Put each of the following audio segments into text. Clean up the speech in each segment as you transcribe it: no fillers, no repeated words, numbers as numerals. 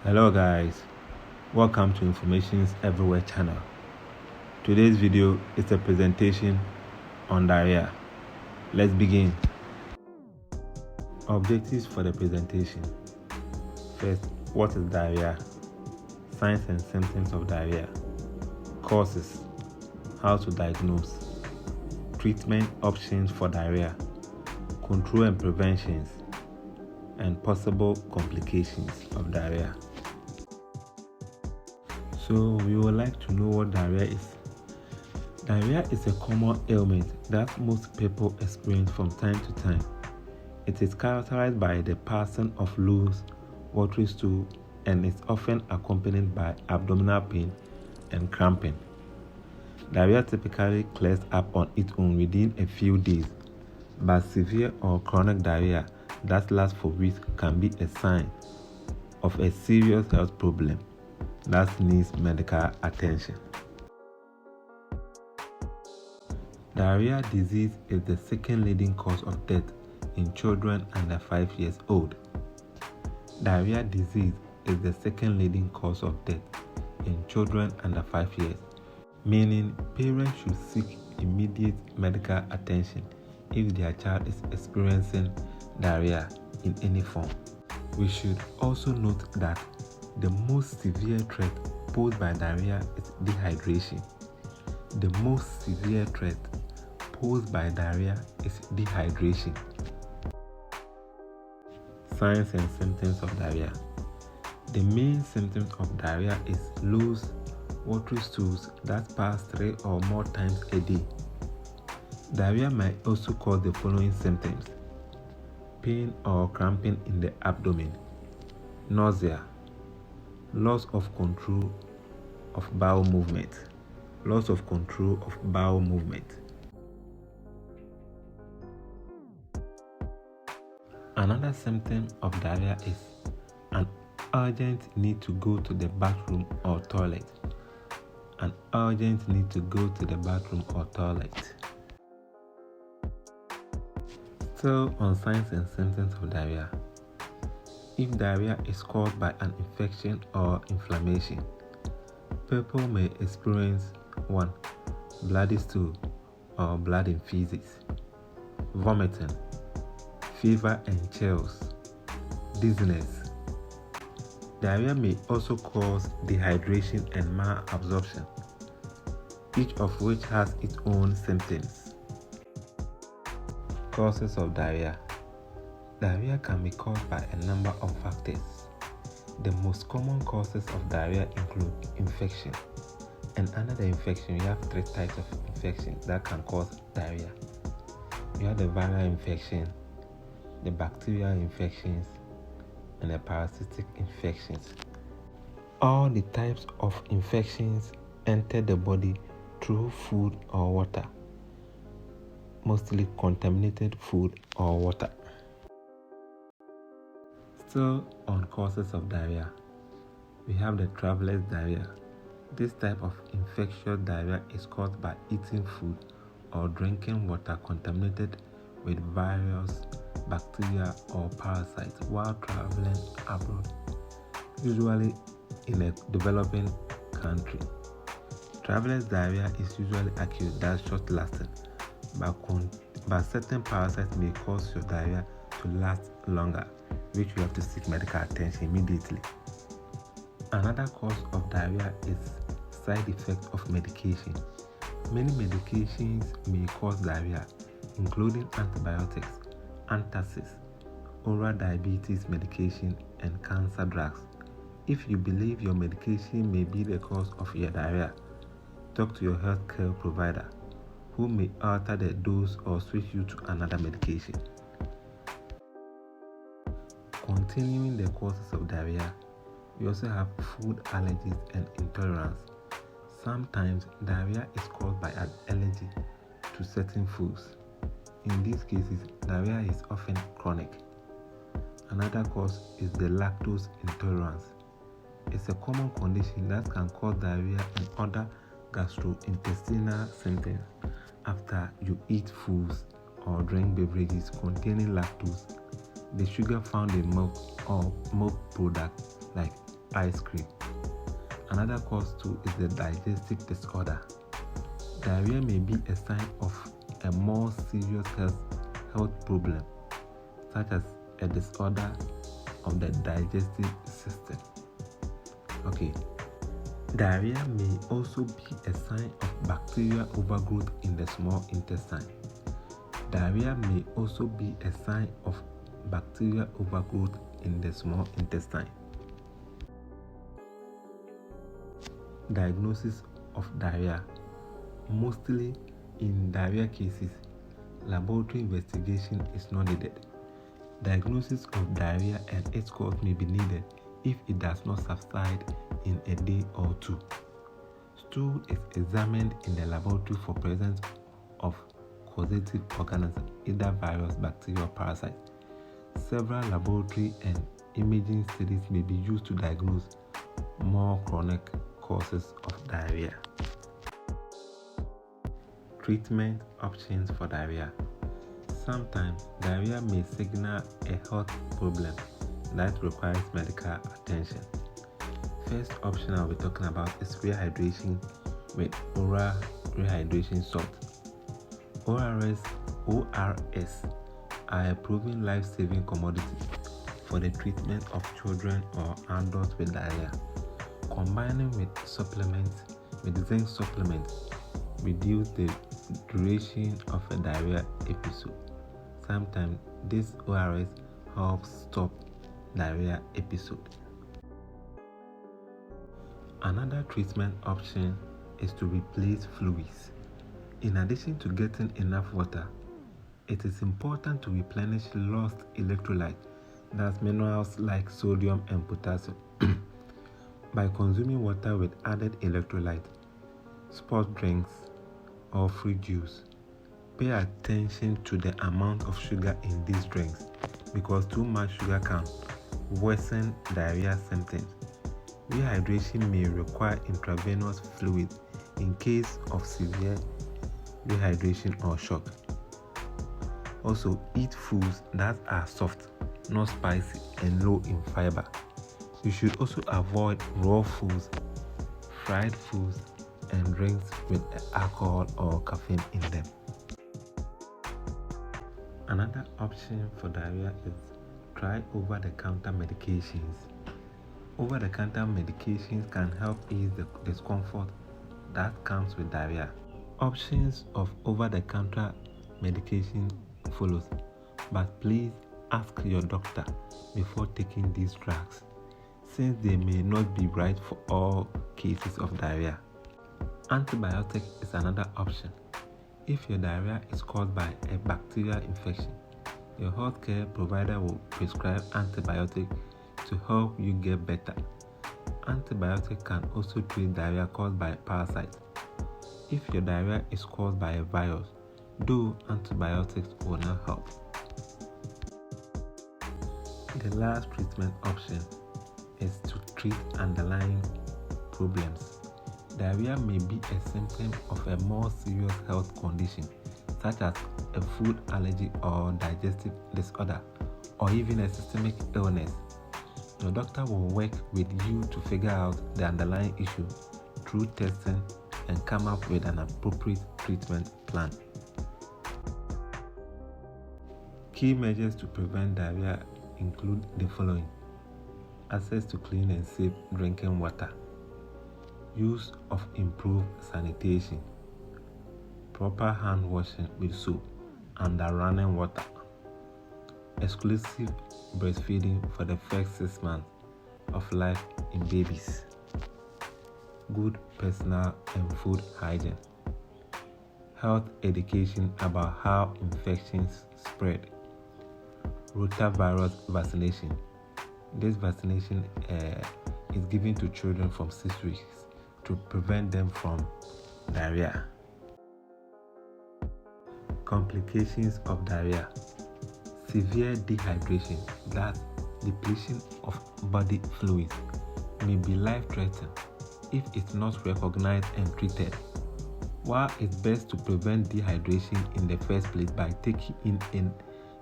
Hello guys, welcome to Informations Everywhere channel. Today's video is a presentation on diarrhea. Let's begin. Objectives for the presentation. First, what is diarrhea? Signs and symptoms of diarrhea. Causes. How to diagnose. Treatment options for diarrhea. Control and preventions. And possible complications of diarrhea. So we would like to know what diarrhea is. Diarrhea is a common ailment that most people experience from time to time. It is characterized by the passing of loose, watery stool and is often accompanied by abdominal pain and cramping. Diarrhea typically clears up on its own within a few days, but severe or chronic diarrhea that lasts for weeks can be a sign of a serious health problem that needs medical attention. Diarrhea disease is the second leading cause of death in children under 5 years old. Diarrhea disease is the second leading cause of death in children under 5 years, meaning parents should seek immediate medical attention if their child is experiencing diarrhea in any form. We should also note that the most severe threat posed by diarrhea is dehydration. The most severe threat posed by diarrhea is dehydration. Signs and symptoms of diarrhea. The main symptoms of diarrhea is loose, watery stools that pass 3 or more times a day. Diarrhea may also cause the following symptoms: pain or cramping in the abdomen, nausea, loss of control of bowel movement, Another symptom of diarrhea is an urgent need to go to the bathroom or toilet. Still on signs and symptoms of diarrhea. If diarrhea is caused by an infection or inflammation, people may experience 1. Bloody stool or blood in feces, vomiting, fever and chills, dizziness. Diarrhea may also cause dehydration and malabsorption, each of which has its own symptoms. Causes of diarrhea. Diarrhea can be caused by a number of factors. The most common causes of diarrhea include infection. And under the infection, we have 3 types of infection that can cause diarrhea. You have the viral infection, the bacterial infections, and the parasitic infections. All the types of infections enter the body through food or water, mostly contaminated food or water. Still on causes of diarrhea, we have the traveler's diarrhea. This type of infectious diarrhea is caused by eating food or drinking water contaminated with virus, bacteria, or parasites while traveling abroad, usually in a developing country. Traveler's diarrhea is usually acute, that's short-lasting, but certain parasites may cause your diarrhea to last longer, which you have to seek medical attention immediately. Another cause of diarrhea is side effects of medication. Many medications may cause diarrhea, including antibiotics, antacids, oral diabetes medication, and cancer drugs. If you believe your medication may be the cause of your diarrhea, talk to your healthcare provider, who may alter the dose or switch you to another medication. Continuing the causes of diarrhea, we also have food allergies and intolerance. Sometimes diarrhea is caused by an allergy to certain foods. In these cases, diarrhea is often chronic. Another cause is the lactose intolerance. It's a common condition that can cause diarrhea and other gastrointestinal symptoms after you eat foods or drink beverages containing lactose, the sugar found in milk or milk products like ice cream. Another cause too is the digestive disorder. Diarrhea may be a sign of a more serious health problem, such as a disorder of the digestive system. Okay. Diarrhea may also be a sign of bacterial overgrowth in the small intestine. Diarrhea may also be a sign of bacterial overgrowth in the small intestine. Diagnosis of diarrhea. Mostly in diarrhea cases, laboratory investigation is not needed. Diagnosis of diarrhea and its cause may be needed if it does not subside in a day or two. Stool is examined in the laboratory for presence of causative organisms, either virus, bacteria, or parasite. Several laboratory and imaging studies may be used to diagnose more chronic causes of diarrhea. Treatment options for diarrhea. Sometimes diarrhea may signal a health problem that requires medical attention. First option I'll be talking about is rehydration with oral rehydration salt. ORS are a proven life-saving commodity for the treatment of children or adults with diarrhea. Combining with zinc supplements, reduce the duration of a diarrhea episode. Sometimes this ORS helps stop diarrhea episode. Another treatment option is to replace fluids. In addition to getting enough water, it is important to replenish lost electrolytes, that's minerals like sodium and potassium, by consuming water with added electrolyte, sports drinks, or fruit juice. Pay attention to the amount of sugar in these drinks because too much sugar can worsen diarrhea symptoms. Rehydration may require intravenous fluid in case of severe dehydration or shock. Also, eat foods that are soft, not spicy, and low in fiber. You should also avoid raw foods, fried foods, and drinks with alcohol or caffeine in them. Another option for diarrhea is try over-the-counter medications. Over-the-counter medications can help ease the discomfort that comes with diarrhea. Options of over-the-counter medication follows, but please ask your doctor before taking these drugs, since they may not be right for all cases of diarrhea. Antibiotic is another option. If your diarrhea is caused by a bacterial infection, your healthcare provider will prescribe antibiotic to help you get better. Antibiotic can also treat diarrhea caused by parasites. If your diarrhea is caused by a virus, though antibiotics will not help. The last treatment option is to treat underlying problems. Diarrhea may be a symptom of a more serious health condition, such as a food allergy or digestive disorder, or even a systemic illness. Your doctor will work with you to figure out the underlying issue through testing and come up with an appropriate treatment plan. Key measures to prevent diarrhea include the following: access to clean and safe drinking water, use of improved sanitation, proper hand washing with soap under running water, exclusive breastfeeding for the first 6 months of life in babies, good personal and food hygiene, health education about how infections spread, rotavirus vaccination. This vaccination is given to children from 6 weeks to prevent them from diarrhea. Complications of diarrhea: severe dehydration, that's depletion of body fluids, may be life-threatening if it's not recognized and treated. While it's best to prevent dehydration in the first place by taking in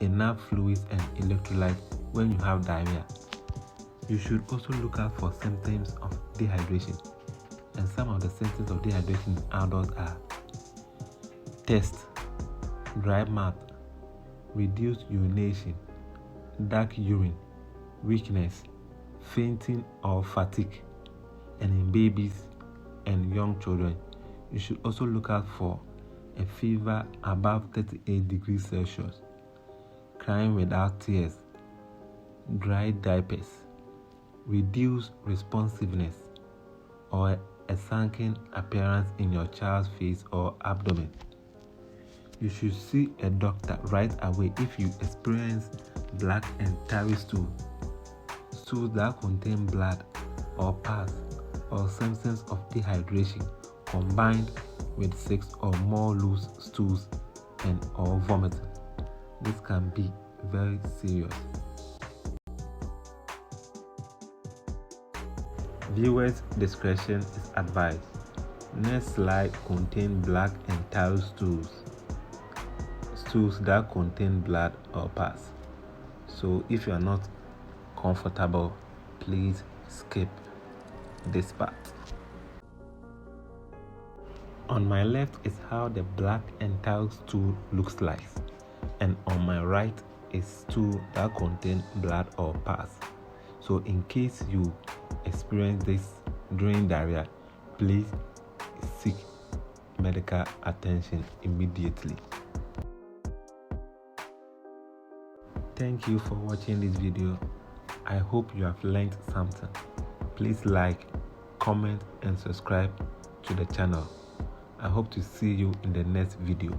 enough fluids and electrolytes when you have diarrhea, You should also look out for symptoms of dehydration, and some of the symptoms of dehydration in adults are thirst, dry mouth, reduced urination, dark urine, weakness, fainting or fatigue, and in babies and young children. You should also look out for a fever above 38 degrees Celsius, crying without tears, dry diapers, reduced responsiveness, or a sunken appearance in your child's face or abdomen. You should see a doctor right away if you experience black and tarry stools that contain blood or pus, or symptoms of dehydration combined with 6 or more loose stools and or vomiting. This can be very serious. Viewers' discretion is advised. Next slide contains black and tarry stools that contain blood or pus. So if you are not comfortable, please skip this part. On my left is how the black and tarry stool looks like, and on my right is stool that contain blood or pus. So in case you experience this during diarrhea, please seek medical attention immediately. Thank you for watching this video. I hope you have learned something. Please like, comment, and subscribe to the channel. I hope to see you in the next video.